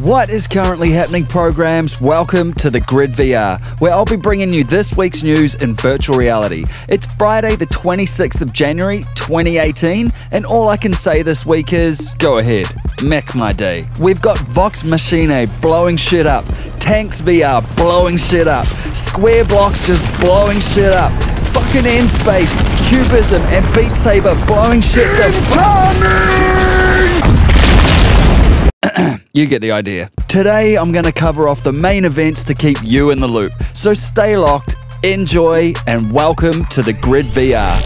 What is currently happening, programs? Welcome to the Grid VR, where I'll be bringing you this week's news in virtual reality. It's Friday the 26th of January 2018, and all I can say this week is, go ahead, mech my day. We've got Vox Machinae blowing shit up, Tanks VR blowing shit up, Square Blocks just blowing shit up, fucking End Space, Cubism and Beat Saber blowing shit the You get the idea. Today I'm going to cover off the main events to keep you in the loop. So stay locked, enjoy, and welcome to the Grid VR.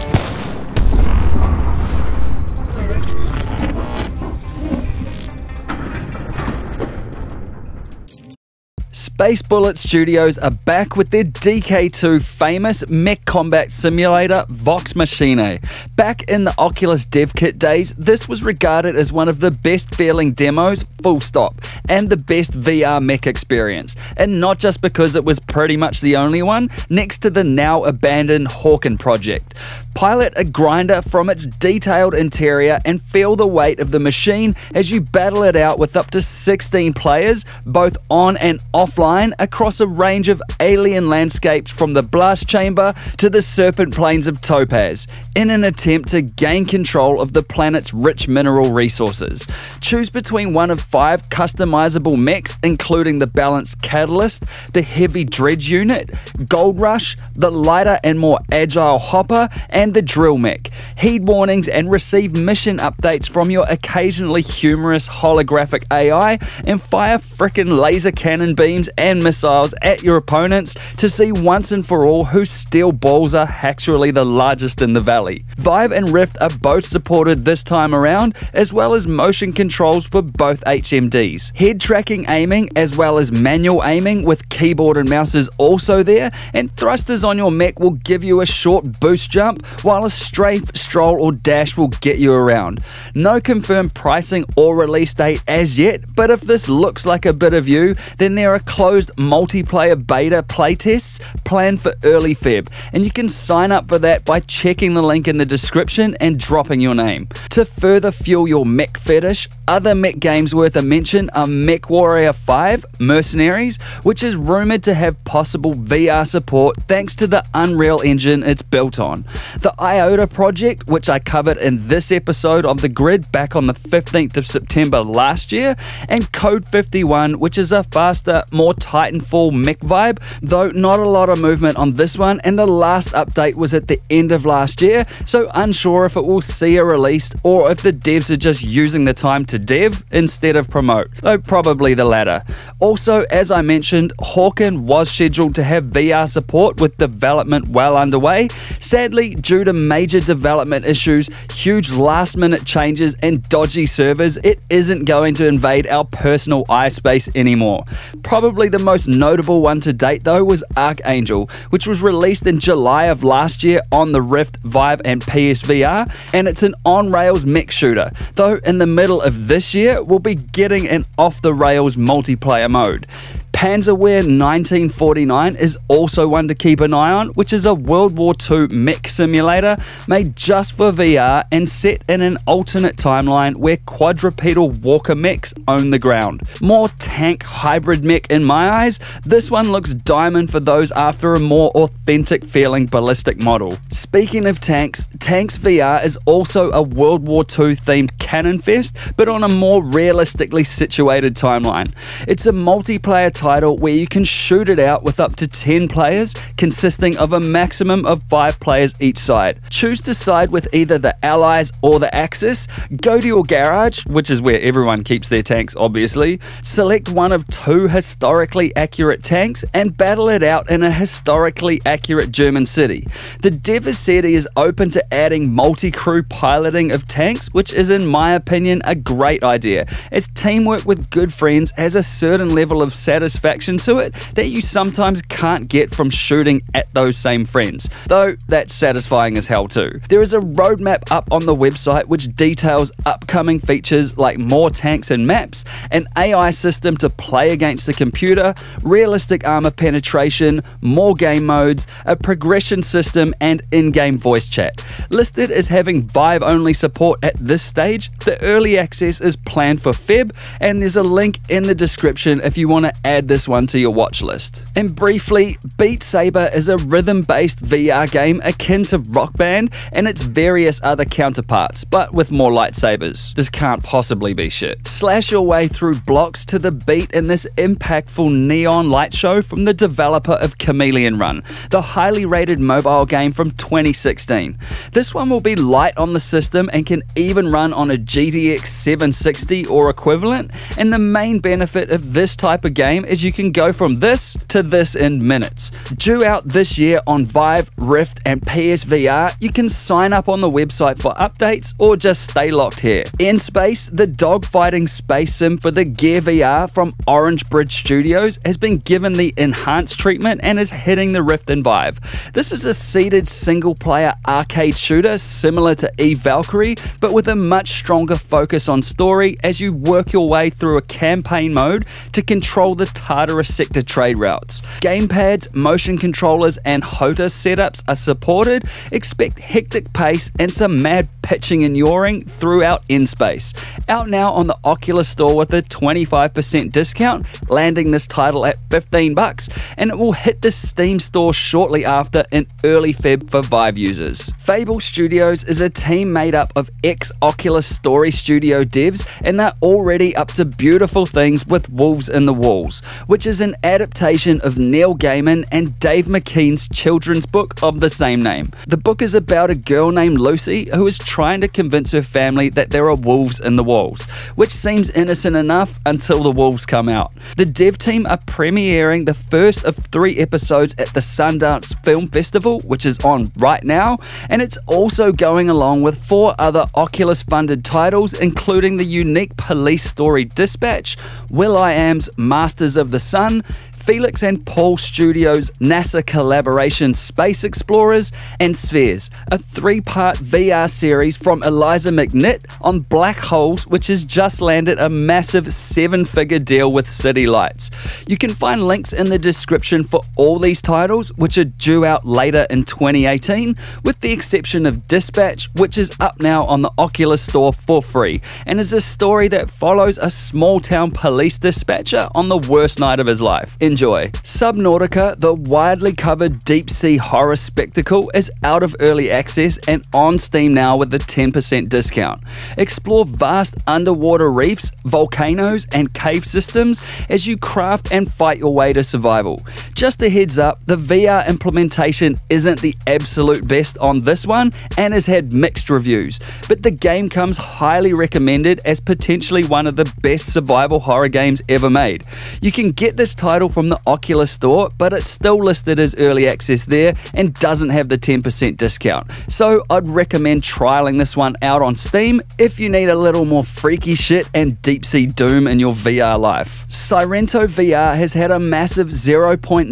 Space Bullet Studios are back with their DK2 famous mech combat simulator, Vox Machinae. Back in the Oculus dev kit days, this was regarded as one of the best feeling demos, full stop, and the best VR mech experience. And not just because it was pretty much the only one, next to the now abandoned Hawken project. Pilot a grinder from its detailed interior and feel the weight of the machine as you battle it out with up to 16 players, both on and offline, across a range of alien landscapes from the blast chamber to the serpent plains of Topaz, in an attempt to gain control of the planet's rich mineral resources. Choose between one of 5 customizable mechs, including the balanced catalyst, the heavy dredge unit, Gold Rush, the lighter and more agile hopper, and the drill mech. Heed warnings and receive mission updates from your occasionally humorous holographic AI, and fire frickin' laser cannon beams and missiles at your opponents to see once and for all whose steel balls are actually the largest in the valley. Vive and Rift are both supported this time around, as well as motion controls for both HMDs. Head tracking aiming as well as manual aiming with keyboard and mouse is also there, and thrusters on your mech will give you a short boost jump, while a strafe, stroll or dash will get you around. No confirmed pricing or release date as yet, but if this looks like a bit of you, then there are closed multiplayer beta playtests planned for early Feb, and you can sign up for that by checking the link in the description and dropping your name. To further fuel your mech fetish, other mech games worth a mention are Mech Warrior 5 Mercenaries, which is rumored to have possible VR support thanks to the Unreal Engine it's built on. The Iota project, which I covered in this episode of The Grid back on the 15th of September last year, and Code 51, which is a faster, more Titanfall mech vibe, though not a lot of movement on this one, and the last update was at the end of last year, so unsure if it will see a release or if the devs are just using the time to dev instead of promote, though probably the latter. Also, as I mentioned, Hawken was scheduled to have VR support with development well underway. Sadly, due to major development issues, huge last minute changes and dodgy servers, it isn't going to invade our personal eye space anymore. Probably the most notable one to date though was Archangel, which was released in July of last year on the Rift, Vive and PSVR, and it's an on-rails mech shooter, though in the middle of this year we'll be getting an off-the-rails multiplayer mode. Panzerwehr 1949 is also one to keep an eye on, which is a World War II mech simulator made just for VR and set in an alternate timeline where quadrupedal walker mechs own the ground. More tank hybrid mech in my eyes, this one looks diamond for those after a more authentic feeling ballistic model. Speaking of tanks, Tanks VR is also a World War II themed cannon fest, but on a more realistically situated timeline. It's a multiplayer title where you can shoot it out with up to 10 players, consisting of a maximum of 5 players each side. Choose to side with either the Allies or the Axis, go to your garage, which is where everyone keeps their tanks obviously, select one of 2 historically accurate tanks and battle it out in a historically accurate German city. The dev has said he is open to adding multi-crew piloting of tanks, which is in my opinion a great idea, as teamwork with good friends has a certain level of satisfaction satisfaction to it that you sometimes can't get from shooting at those same friends, though that's satisfying as hell too. There is a roadmap up on the website which details upcoming features like more tanks and maps, an AI system to play against the computer, realistic armor penetration, more game modes, a progression system, and in-game voice chat. Listed as having Vive-only support at this stage, the early access is planned for Feb, and there's a link in the description if you want to add this one to your watch list. And briefly, Beat Saber is a rhythm-based VR game akin to Rock Band and its various other counterparts, but with more lightsabers. This can't possibly be shit. Slash your way through blocks to the beat in this impactful neon light show from the developer of Chameleon Run, the highly rated mobile game from 2016. This one will be light on the system and can even run on a GTX 760 or equivalent, and the main benefit of this type of game is you can go from this to this in minutes. Due out this year on Vive, Rift and PSVR, you can sign up on the website for updates or just stay locked here. In Space, the dogfighting space sim for the Gear VR from Orange Bridge Studios has been given the enhanced treatment and is hitting the Rift and Vive. This is a seated single-player arcade shooter similar to Eve Valkyrie, but with a much stronger focus on story as you work your way through a campaign mode to control the Tartarus sector trade routes. Gamepads, motion controllers and HOTA setups are supported. Expect hectic pace and some mad pitching and yawing throughout In Space. Out now on the Oculus Store with a 25% discount, landing this title at $15, and it will hit the Steam store shortly after in early Feb for Vive users. Fable Studios is a team made up of ex-Oculus Story Studio devs, and they're already up to beautiful things with Wolves in the Walls, which is an adaptation of Neil Gaiman and Dave McKean's children's book of the same name. The book is about a girl named Lucy who is trying to convince her family that there are wolves in the walls, which seems innocent enough until the wolves come out. The dev team are premiering the first of 3 episodes at the Sundance Film Festival, which is on right now, and it's also going along with 4 other Oculus-funded titles, including the unique police story Dispatch, will.i.am's Masters of the Sun, Felix and Paul Studios' NASA collaboration Space Explorers, and Spheres, a 3-part VR series from Eliza McNitt on black holes, which has just landed a massive 7-figure deal with City Lights. You can find links in the description for all these titles, which are due out later in 2018, with the exception of Dispatch, which is up now on the Oculus Store for free, and is a story that follows a small-town police dispatcher on the worst night of his life. Enjoy. Subnautica, the widely covered deep-sea horror spectacle, is out of early access and on Steam now with a 10% discount. Explore vast underwater reefs, volcanoes, and cave systems as you craft and fight your way to survival. Just a heads up, the VR implementation isn't the absolute best on this one and has had mixed reviews, but the game comes highly recommended as potentially one of the best survival horror games ever made. You can get this title from the Oculus Store, but it's still listed as early access there and doesn't have the 10% discount. So I'd recommend trialing this one out on Steam if you need a little more freaky shit and deep sea doom in your VR life. Sairento VR has had a massive 0.90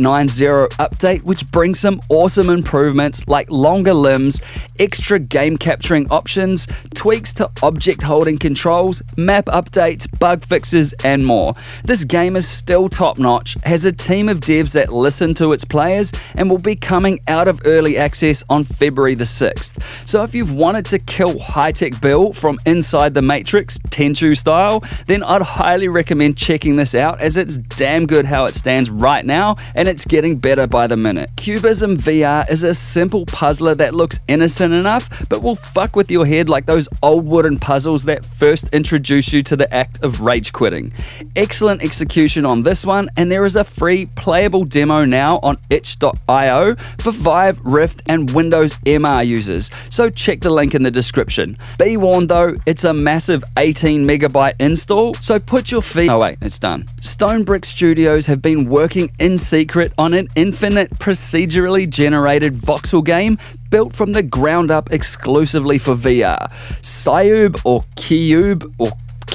update which brings some awesome improvements like longer limbs, extra game capturing options, tweaks to object holding controls, map updates, bug fixes, and more. This game is still top notch, has a team of devs that listen to its players, and will be coming out of early access on February the 6th. So if you've wanted to kill high-tech Bill from inside the Matrix, Tenchu style, then I'd highly recommend checking this out as it's damn good how it stands right now, and it's getting better by the minute. Cubism VR is a simple puzzler that looks innocent enough, but will fuck with your head like those old wooden puzzles that first introduce you to the act of rage quitting. Excellent execution on this one, and there is a free playable demo now on itch.io for Vive, Rift and Windows MR users, so check the link in the description. Be warned though, it's a massive 18 megabyte install, so put your feet— oh wait, it's done. Stonebrick Studios have been working in secret on an infinite procedurally generated voxel game built from the ground up exclusively for VR. Cyube or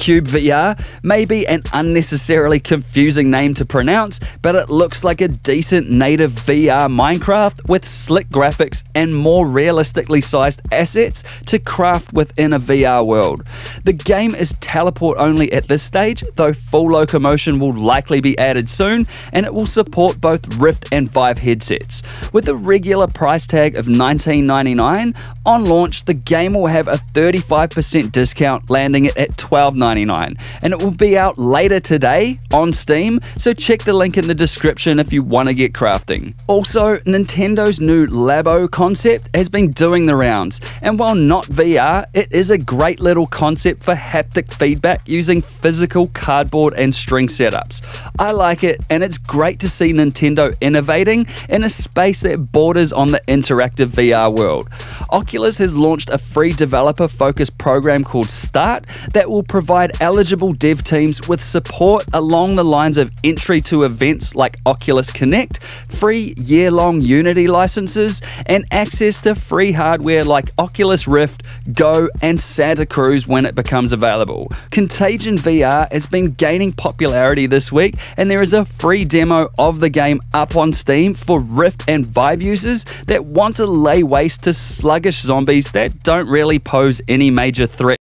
Cyube VR may be an unnecessarily confusing name to pronounce, but it looks like a decent native VR Minecraft with slick graphics and more realistically sized assets to craft within a VR world. The game is teleport only at this stage, though full locomotion will likely be added soon, and it will support both Rift and Vive headsets. With a regular price tag of $19.99, on launch the game will have a 35% discount, landing it at $12.99, and it will be out later today on Steam, so check the link in the description if you want to get crafting. Also, Nintendo's new Labo concept has been doing the rounds, and while not VR, it is a great little concept for haptic feedback using physical cardboard and string setups. I like it, and it's great to see Nintendo innovating in a space that borders on the interactive VR world. Oculus has launched a free developer-focused program called Start that will provide eligible dev teams with support along the lines of entry to events like Oculus Connect, free year-long Unity licenses, and access to free hardware like Oculus Rift, Go, and Santa Cruz when it becomes available. Contagion VR has been gaining popularity this week, and there is a free demo of the game up on Steam for Rift and Vive users that want to lay waste to sluggish zombies that don't really pose any major threat.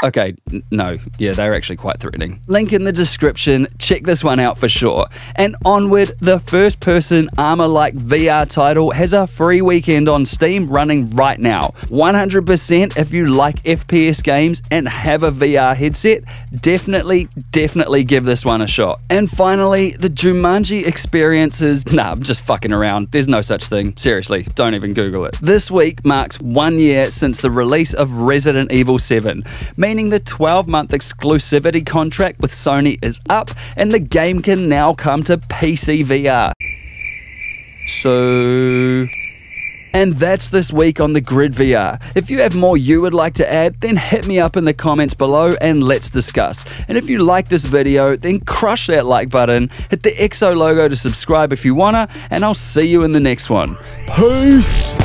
Okay, no, yeah, they're actually quite threatening. Link in the description, check this one out for sure. And Onward, the first-person armor-like VR title, has a free weekend on Steam running right now. 100% if you like FPS games and have a VR headset, definitely give this one a shot. And finally, the Jumanji experiences. Nah, I'm just fucking around. There's no such thing. Seriously, don't even Google it. This week marks 1 year since the release of Resident Evil 7, meaning the 12-month exclusivity contract with Sony is up, and the game can now come to PC VR. And that's this week on the Grid VR. If you have more you would like to add, then hit me up in the comments below and let's discuss. And if you like this video, then crush that like button, hit the EXO logo to subscribe if you wanna, and I'll see you in the next one. Peace!